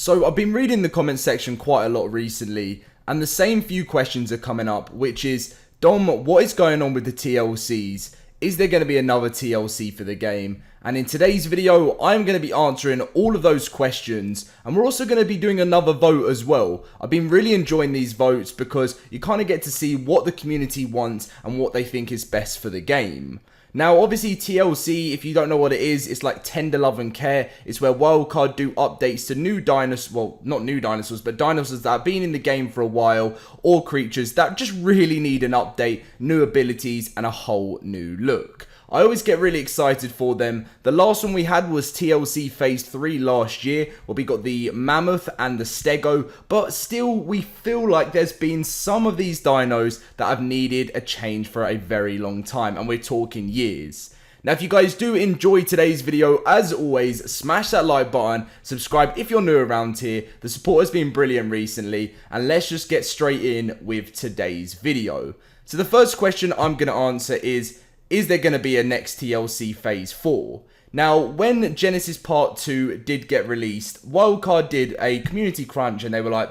So I've been reading the comment section quite a lot recently, and the same few questions are coming up, which is, Dom, what is going on with the TLCs? Is there going to be another TLC for the game? And in today's video, I'm going to be answering all of those questions, and we're also going to be doing another vote as well. I've been really enjoying these votes because you kind of get to see what the community wants and what they think is best for the game. Now, obviously, TLC, if you don't know what it is, it's like Tender Love and Care. It's where Wildcard do updates to new dinosaurs, well, not new dinosaurs, but dinosaurs that have been in the game for a while, or creatures that just really need an update, new abilities, and a whole new look. I always get really excited for them. The last one we had was TLC Phase 3 last year, where we got the Mammoth and the Stego, but still we feel like there's been some of these dinos that have needed a change for a very long time, and we're talking years. Now, if you guys do enjoy today's video, as always, smash that like button, subscribe if you're new around here. The support has been brilliant recently, and let's just get straight in with today's video. So the first question I'm going to answer is there going to be a next TLC Phase 4? Now, when Genesis Part 2 did get released, Wildcard did a community crunch and they were like,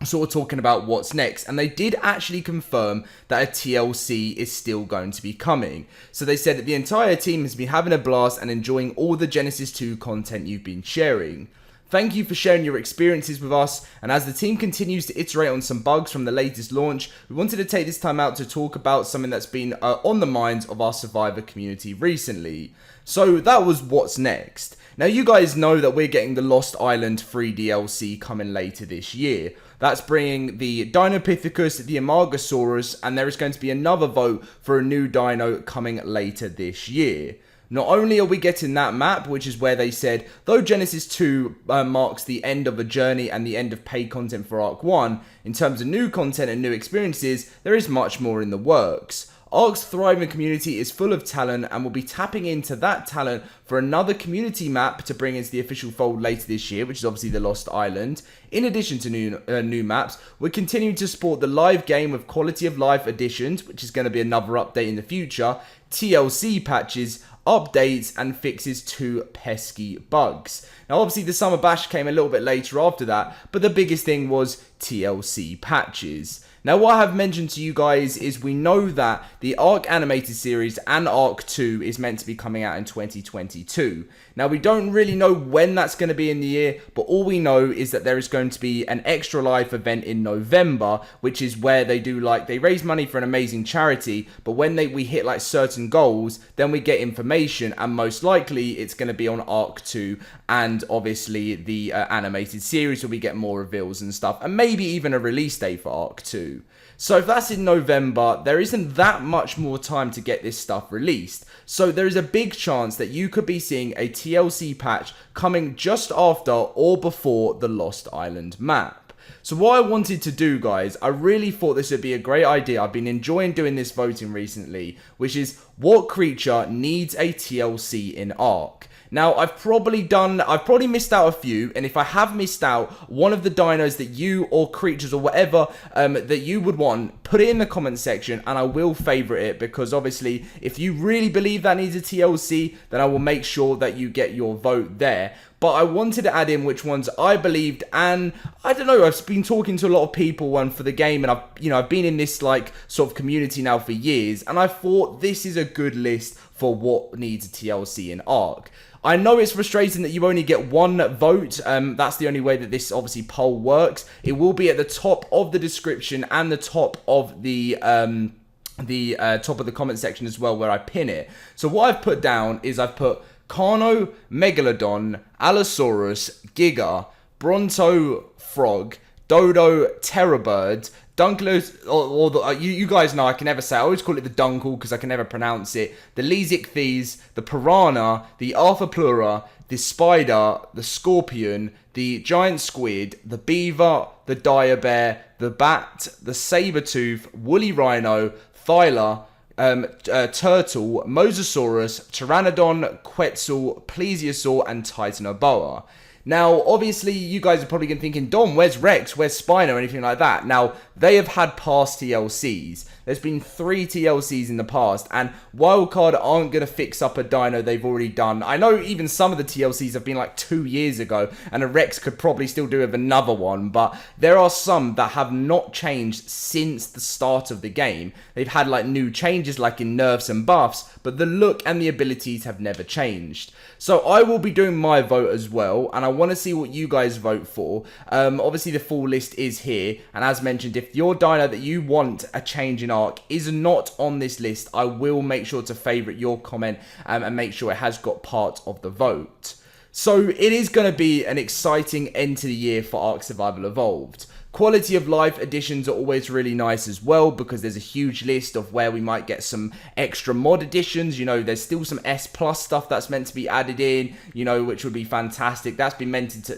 sort of talking about what's next, and they did actually confirm that a TLC is still going to be coming. So they said that the entire team has been having a blast and enjoying all the Genesis 2 content you've been sharing. Thank you for sharing your experiences with us, and as the team continues to iterate on some bugs from the latest launch, we wanted to take this time out to talk about something that's been on the minds of our Survivor community recently. So that was what's next. Now, you guys know that we're getting the Lost Island free DLC coming later this year. That's bringing the Dinopithecus, the Amargasaurus, and there is going to be another vote for a new dino coming later this year. Not only are we getting that map, which is where they said, though Genesis 2 marks the end of a journey and the end of paid content for ARK 1, in terms of new content and new experiences, there is much more in the works. ARK's thriving community is full of talent and will be tapping into that talent for another community map to bring into the official fold later this year, which is obviously the Lost Island. In addition to new maps, we're continuing to support the live game with quality of life additions, which is going to be another update in the future, TLC patches, updates, and fixes to pesky bugs. Now, obviously, the Summer Bash came a little bit later after that, but the biggest thing was TLC patches. Now, what I have mentioned to you guys is we know that the ARK animated series and ARK 2 is meant to be coming out in 2022. Now, we don't really know when that's going to be in the year, but all we know is that there is going to be an Extra Life event in November, which is where they raise money for an amazing charity, but when we hit like certain goals, then we get information, and most likely it's going to be on ARK 2 and obviously the animated series, where we get more reveals and stuff, and maybe even a release date for ARK 2. So if that's in November, there isn't that much more time to get this stuff released. So there is a big chance that you could be seeing a TLC patch coming just after or before the Lost Island map. So what I wanted to do, guys, I really thought this would be a great idea. I've been enjoying doing this voting recently, which is what creature needs a TLC in ARK. Now, I've probably missed out a few, and if I have missed out one of the dinos that you or creatures or whatever that you would want, put it in the comment section and I will favorite it, because obviously if you really believe that needs a TLC, then I will make sure that you get your vote there. But I wanted to add in which ones I believed, and I don't know, I've been talking to a lot of people for the game, and I've been in this like sort of community now for years, and I thought this is a good list for what needs a TLC in ARK. I know it's frustrating that you only get one vote. That's the only way that this obviously poll works. It will be at the top of the description and the top of the top of the comment section as well, where I pin it. So what I've put down is I've put Carno, Megalodon, Allosaurus, Giga, Bronto, Frog, Dodo, Terrorbird, Dunklers, you guys know I can never say, I always call it the Dunkle because I can never pronounce it, the Lesichthes, the Piranha, the Arthroplura, the Spider, the Scorpion, the Giant Squid, the Beaver, the Dire Bear, the Bat, the Sabertooth, Woolly Rhino, Thyla, Turtle, Mosasaurus, Pteranodon, Quetzal, Plesiosaur, and Titanoboa. Now, obviously, you guys are probably going to be thinking, Dom, where's Rex? Where's Spino? Or anything like that. Now, they have had past TLCs. There's been 3 TLCs in the past, and Wildcard aren't going to fix up a dino they've already done. I know even some of the TLCs have been like 2 years ago, and a Rex could probably still do with another one, but there are some that have not changed since the start of the game. They've had like new changes like in nerfs and buffs, but the look and the abilities have never changed. So I will be doing my vote as well, and I want to see what you guys vote for. Obviously the full list is here, and as mentioned, if your dino that you want a change in ARK is not on this list, I will make sure to favourite your comment and make sure it has got part of the vote. So it is going to be an exciting end to the year for ARK Survival Evolved. Quality of life additions are always really nice as well, because there's a huge list of where we might get some extra mod additions. You know, there's still some S plus stuff that's meant to be added in, you know, which would be fantastic. That's been meant to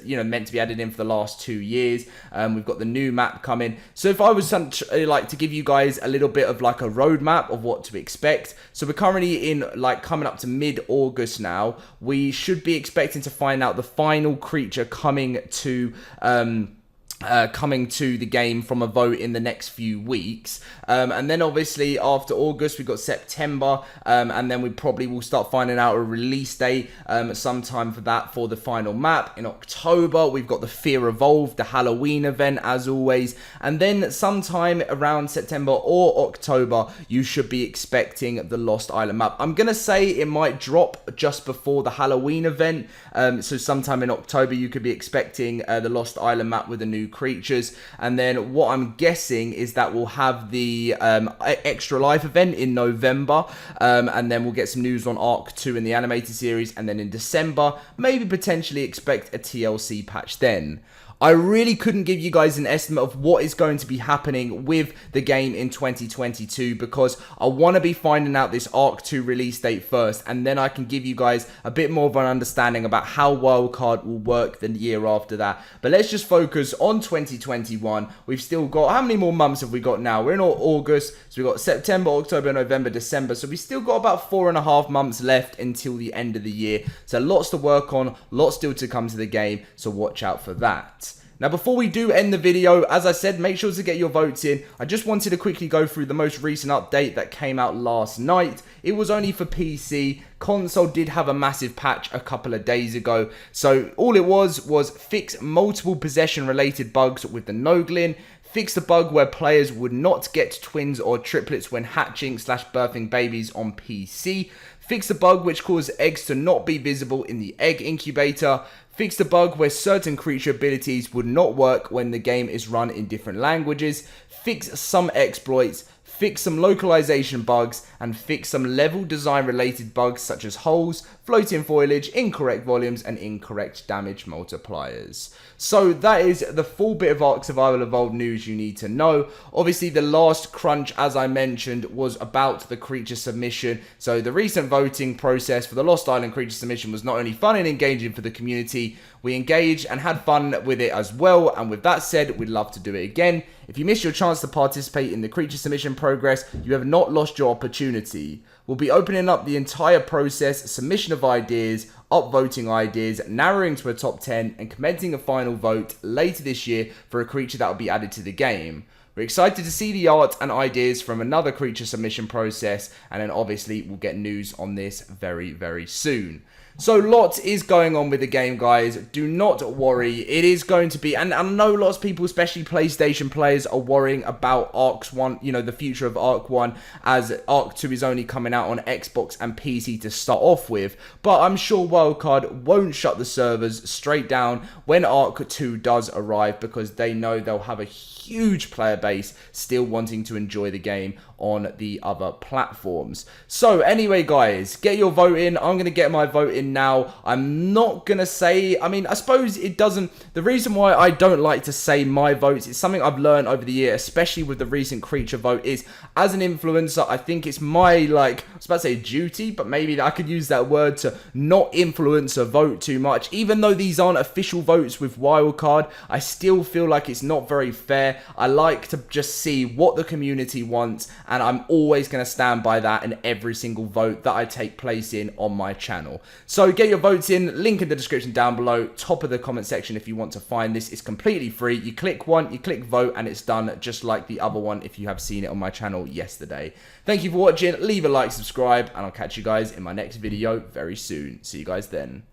be added in for the last 2 years. We've got the new map coming. So if I was to give you guys a little bit of like a roadmap of what to expect. So we're currently in like coming up to mid-August now. We should be expecting to find out the final creature coming to the game from a vote in the next few weeks, and then obviously after August we've got September, and then we probably will start finding out a release date sometime for that for the final map. In October we've got the Fear Evolved, the Halloween event as always, and then sometime around September or October you should be expecting the Lost Island map. I'm gonna say it might drop just before the Halloween event, so sometime in October you could be expecting the Lost Island map with a new creatures, and then what I'm guessing is that we'll have the extra life event in November, and then we'll get some news on ARK 2 in the animated series, and then in December maybe potentially expect a TLC patch then. I really couldn't give you guys an estimate of what is going to be happening with the game in 2022, because I want to be finding out this ARK 2 release date first, and then I can give you guys a bit more of an understanding about how Wildcard will work the year after that. But let's just focus on 2021. We've still got, how many more months have we got now? We're in August, so we've got September, October, November, December, so we've still got about 4.5 months left until the end of the year. So lots to work on, lots still to come to the game, so watch out for that. Now, before we do end the video, as I said, make sure to get your votes in. I just wanted to quickly go through the most recent update that came out last night. It was only for PC. Console did have a massive patch a couple of days ago. So all it was fix multiple possession related bugs with the Noglin, fix the bug where players would not get twins or triplets when hatching/birthing babies on PC, fix the bug which caused eggs to not be visible in the egg incubator, fix the bug where certain creature abilities would not work when the game is run in different languages, fix some exploits, fix some localization bugs, and fix some level design related bugs such as holes, floating foliage, incorrect volumes, and incorrect damage multipliers. So that is the full bit of ARK Survival Evolved news you need to know. Obviously the last crunch, as I mentioned, was about the creature submission. So the recent voting process for the Lost Island creature submission was not only fun and engaging for the community, we engaged and had fun with it as well, and with that said, we'd love to do it again. If you missed your chance to participate in the creature submission progress, you have not lost your opportunity. We'll be opening up the entire process, submission of ideas, upvoting ideas, narrowing to a top 10, and commencing a final vote later this year for a creature that will be added to the game. We're excited to see the art and ideas from another creature submission process, and then obviously we'll get news on this very, very soon. So lots is going on with the game, guys. Do not worry. It is going to be, and I know lots of people, especially PlayStation players, are worrying about ARKS 1, you know, the future of ARK 1, as ARK 2 is only coming out on Xbox and PC to start off with. But I'm sure Wildcard won't shut the servers straight down when ARK 2 does arrive, because they know they'll have a huge player base still wanting to enjoy the game on the other platforms. So anyway, guys, get your vote in. I'm going to get my vote in now. I'm not going to say, I mean, I suppose it doesn't, the reason why I don't like to say my votes, it's something I've learned over the year, especially with the recent creature vote, is as an influencer, I think it's my, like, I was about to say duty, but maybe I could use that word to not influence a vote too much. Even though these aren't official votes with Wildcard, I still feel like it's not very fair. I like to just see what the community wants and I'm always going to stand by that in every single vote that I take place in on my channel. So get your votes in, link in the description down below, top of the comment section if you want to find this. It's completely free. You click one, you click vote, and it's done just like the other one if you have seen it on my channel yesterday. Thank you for watching, leave a like, subscribe, and I'll catch you guys in my next video very soon. See you guys then.